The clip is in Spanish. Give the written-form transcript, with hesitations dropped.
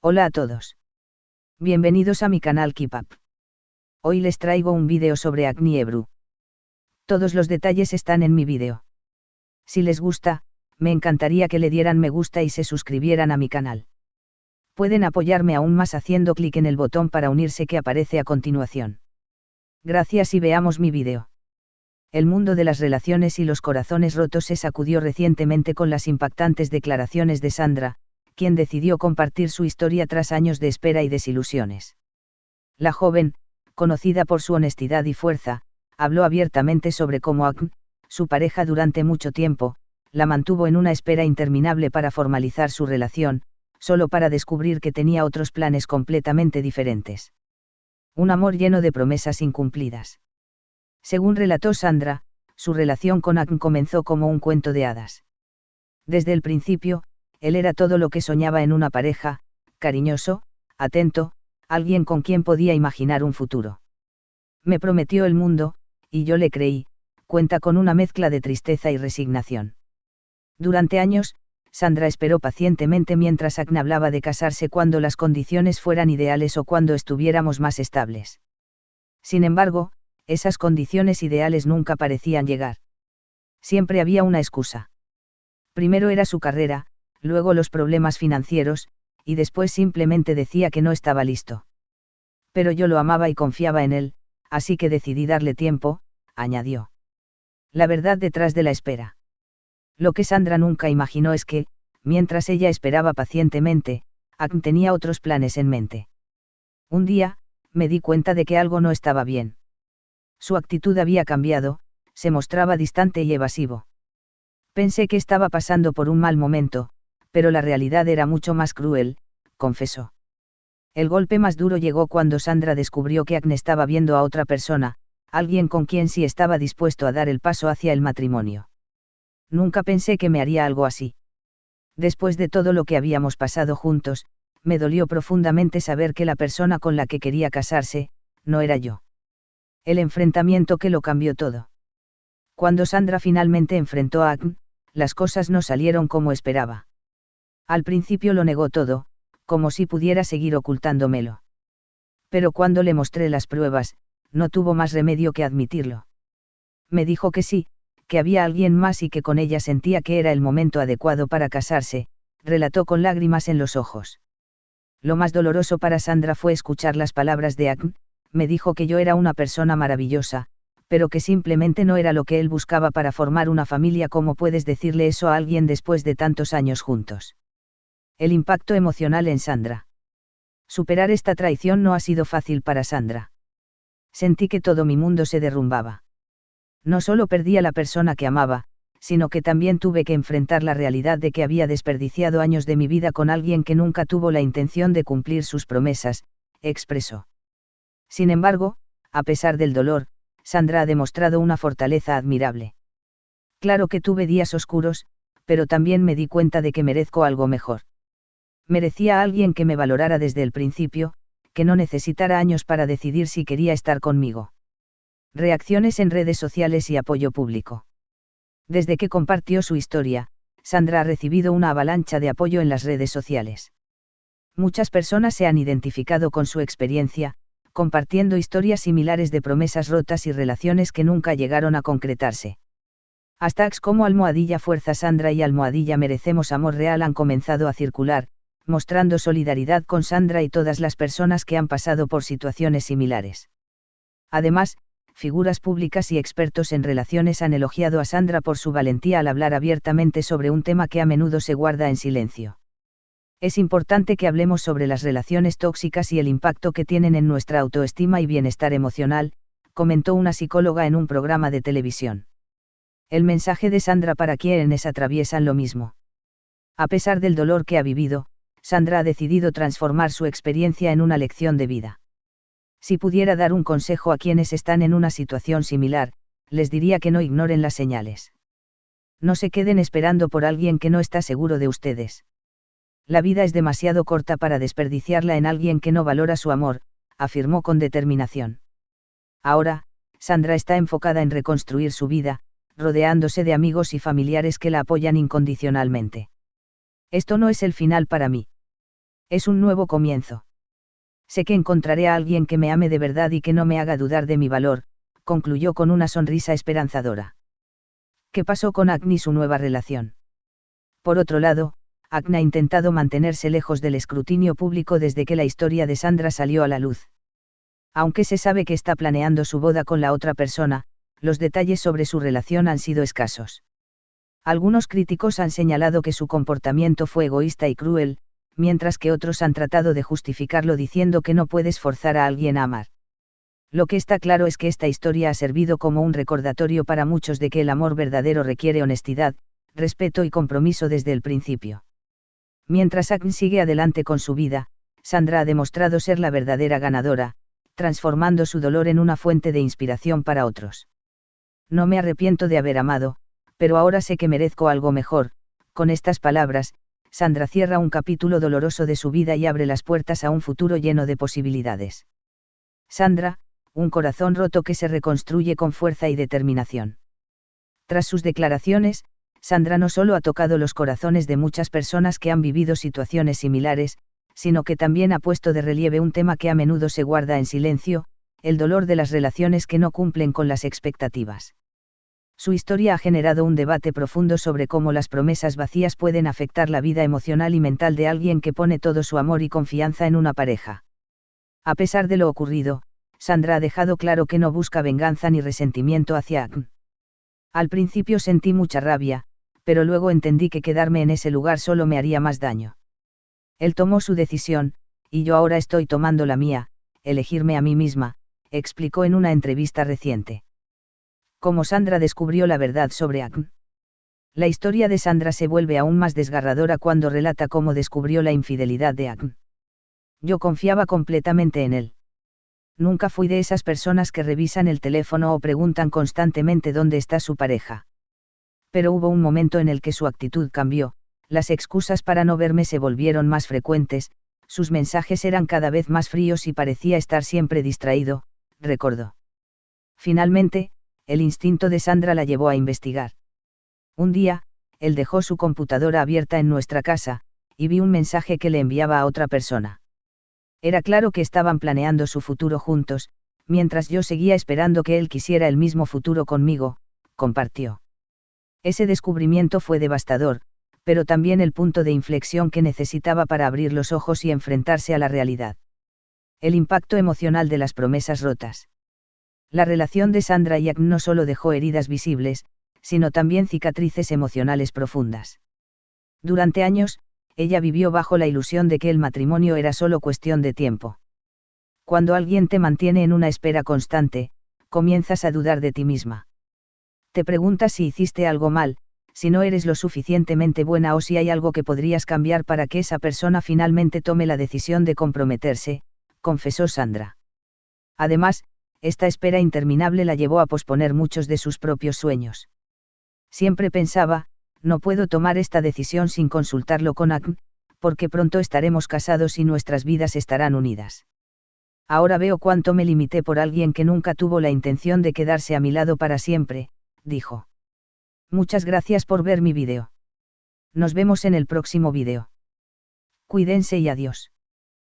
Hola a todos. Bienvenidos a mi canal Keep Up. Hoy les traigo un vídeo sobre Acne Ebru. Todos los detalles están en mi vídeo. Si les gusta, me encantaría que le dieran me gusta y se suscribieran a mi canal. Pueden apoyarme aún más haciendo clic en el botón para unirse que aparece a continuación. Gracias y veamos mi vídeo. El mundo de las relaciones y los corazones rotos se sacudió recientemente con las impactantes declaraciones de Sandra, quien decidió compartir su historia tras años de espera y desilusiones. La joven, conocida por su honestidad y fuerza, habló abiertamente sobre cómo Acne, su pareja durante mucho tiempo, la mantuvo en una espera interminable para formalizar su relación, solo para descubrir que tenía otros planes completamente diferentes. Un amor lleno de promesas incumplidas. Según relató Sandra, su relación con Acne comenzó como un cuento de hadas. Desde el principio, él era todo lo que soñaba en una pareja, cariñoso, atento, alguien con quien podía imaginar un futuro. Me prometió el mundo, y yo le creí, cuenta con una mezcla de tristeza y resignación. Durante años, Sandra esperó pacientemente mientras Acne hablaba de casarse cuando las condiciones fueran ideales o cuando estuviéramos más estables. Sin embargo, esas condiciones ideales nunca parecían llegar. Siempre había una excusa. Primero era su carrera, luego los problemas financieros, y después simplemente decía que no estaba listo. Pero yo lo amaba y confiaba en él, así que decidí darle tiempo, añadió. La verdad detrás de la espera. Lo que Sandra nunca imaginó es que, mientras ella esperaba pacientemente, Acne tenía otros planes en mente. Un día, me di cuenta de que algo no estaba bien. Su actitud había cambiado, se mostraba distante y evasivo. Pensé que estaba pasando por un mal momento, pero la realidad era mucho más cruel, confesó. El golpe más duro llegó cuando Sandra descubrió que Acne estaba viendo a otra persona, alguien con quien sí estaba dispuesto a dar el paso hacia el matrimonio. Nunca pensé que me haría algo así. Después de todo lo que habíamos pasado juntos, me dolió profundamente saber que la persona con la que quería casarse, no era yo. El enfrentamiento que lo cambió todo. Cuando Sandra finalmente enfrentó a Acne, las cosas no salieron como esperaba. Al principio lo negó todo, como si pudiera seguir ocultándomelo. Pero cuando le mostré las pruebas, no tuvo más remedio que admitirlo. Me dijo que sí, que había alguien más y que con ella sentía que era el momento adecuado para casarse, relató con lágrimas en los ojos. Lo más doloroso para Sandra fue escuchar las palabras de Acne, me dijo que yo era una persona maravillosa, pero que simplemente no era lo que él buscaba para formar una familia. ¿Cómo puedes decirle eso a alguien después de tantos años juntos? El impacto emocional en Sandra. Superar esta traición no ha sido fácil para Sandra. Sentí que todo mi mundo se derrumbaba. No solo perdí a la persona que amaba, sino que también tuve que enfrentar la realidad de que había desperdiciado años de mi vida con alguien que nunca tuvo la intención de cumplir sus promesas, expresó. Sin embargo, a pesar del dolor, Sandra ha demostrado una fortaleza admirable. Claro que tuve días oscuros, pero también me di cuenta de que merezco algo mejor. Merecía a alguien que me valorara desde el principio, que no necesitara años para decidir si quería estar conmigo. Reacciones en redes sociales y apoyo público. Desde que compartió su historia, Sandra ha recibido una avalancha de apoyo en las redes sociales. Muchas personas se han identificado con su experiencia, compartiendo historias similares de promesas rotas y relaciones que nunca llegaron a concretarse. Hashtags como #Fuerza Sandra y #Merecemos Amor Real han comenzado a circular, mostrando solidaridad con Sandra y todas las personas que han pasado por situaciones similares. Además, figuras públicas y expertos en relaciones han elogiado a Sandra por su valentía al hablar abiertamente sobre un tema que a menudo se guarda en silencio. Es importante que hablemos sobre las relaciones tóxicas y el impacto que tienen en nuestra autoestima y bienestar emocional, comentó una psicóloga en un programa de televisión. El mensaje de Sandra para quienes atraviesan lo mismo. A pesar del dolor que ha vivido, Sandra ha decidido transformar su experiencia en una lección de vida. Si pudiera dar un consejo a quienes están en una situación similar, les diría que no ignoren las señales. No se queden esperando por alguien que no está seguro de ustedes. La vida es demasiado corta para desperdiciarla en alguien que no valora su amor, afirmó con determinación. Ahora, Sandra está enfocada en reconstruir su vida, rodeándose de amigos y familiares que la apoyan incondicionalmente. Esto no es el final para mí. Es un nuevo comienzo. Sé que encontraré a alguien que me ame de verdad y que no me haga dudar de mi valor, concluyó con una sonrisa esperanzadora. ¿Qué pasó con Agni y su nueva relación? Por otro lado, Agni ha intentado mantenerse lejos del escrutinio público desde que la historia de Sandra salió a la luz. Aunque se sabe que está planeando su boda con la otra persona, los detalles sobre su relación han sido escasos. Algunos críticos han señalado que su comportamiento fue egoísta y cruel, mientras que otros han tratado de justificarlo diciendo que no puedes forzar a alguien a amar. Lo que está claro es que esta historia ha servido como un recordatorio para muchos de que el amor verdadero requiere honestidad, respeto y compromiso desde el principio. Mientras Agni sigue adelante con su vida, Sandra ha demostrado ser la verdadera ganadora, transformando su dolor en una fuente de inspiración para otros. No me arrepiento de haber amado, pero ahora sé que merezco algo mejor. Con estas palabras, Sandra cierra un capítulo doloroso de su vida y abre las puertas a un futuro lleno de posibilidades. Sandra, un corazón roto que se reconstruye con fuerza y determinación. Tras sus declaraciones, Sandra no solo ha tocado los corazones de muchas personas que han vivido situaciones similares, sino que también ha puesto de relieve un tema que a menudo se guarda en silencio, el dolor de las relaciones que no cumplen con las expectativas. Su historia ha generado un debate profundo sobre cómo las promesas vacías pueden afectar la vida emocional y mental de alguien que pone todo su amor y confianza en una pareja. A pesar de lo ocurrido, Sandra ha dejado claro que no busca venganza ni resentimiento hacia Agni. Al principio sentí mucha rabia, pero luego entendí que quedarme en ese lugar solo me haría más daño. Él tomó su decisión, y yo ahora estoy tomando la mía, elegirme a mí misma, explicó en una entrevista reciente. ¿Cómo Sandra descubrió la verdad sobre Agni? La historia de Sandra se vuelve aún más desgarradora cuando relata cómo descubrió la infidelidad de Agni. Yo confiaba completamente en él. Nunca fui de esas personas que revisan el teléfono o preguntan constantemente dónde está su pareja. Pero hubo un momento en el que su actitud cambió, las excusas para no verme se volvieron más frecuentes, sus mensajes eran cada vez más fríos y parecía estar siempre distraído, recordó. Finalmente, el instinto de Sandra la llevó a investigar. Un día, él dejó su computadora abierta en nuestra casa, y vi un mensaje que le enviaba a otra persona. Era claro que estaban planeando su futuro juntos, mientras yo seguía esperando que él quisiera el mismo futuro conmigo, compartió. Ese descubrimiento fue devastador, pero también el punto de inflexión que necesitaba para abrir los ojos y enfrentarse a la realidad. El impacto emocional de las promesas rotas. La relación de Sandra y Agni no solo dejó heridas visibles, sino también cicatrices emocionales profundas. Durante años, ella vivió bajo la ilusión de que el matrimonio era solo cuestión de tiempo. Cuando alguien te mantiene en una espera constante, comienzas a dudar de ti misma. Te preguntas si hiciste algo mal, si no eres lo suficientemente buena o si hay algo que podrías cambiar para que esa persona finalmente tome la decisión de comprometerse, confesó Sandra. Además, esta espera interminable la llevó a posponer muchos de sus propios sueños. Siempre pensaba, no puedo tomar esta decisión sin consultarlo con Agni, porque pronto estaremos casados y nuestras vidas estarán unidas. Ahora veo cuánto me limité por alguien que nunca tuvo la intención de quedarse a mi lado para siempre, dijo. Muchas gracias por ver mi vídeo. Nos vemos en el próximo vídeo. Cuídense y adiós.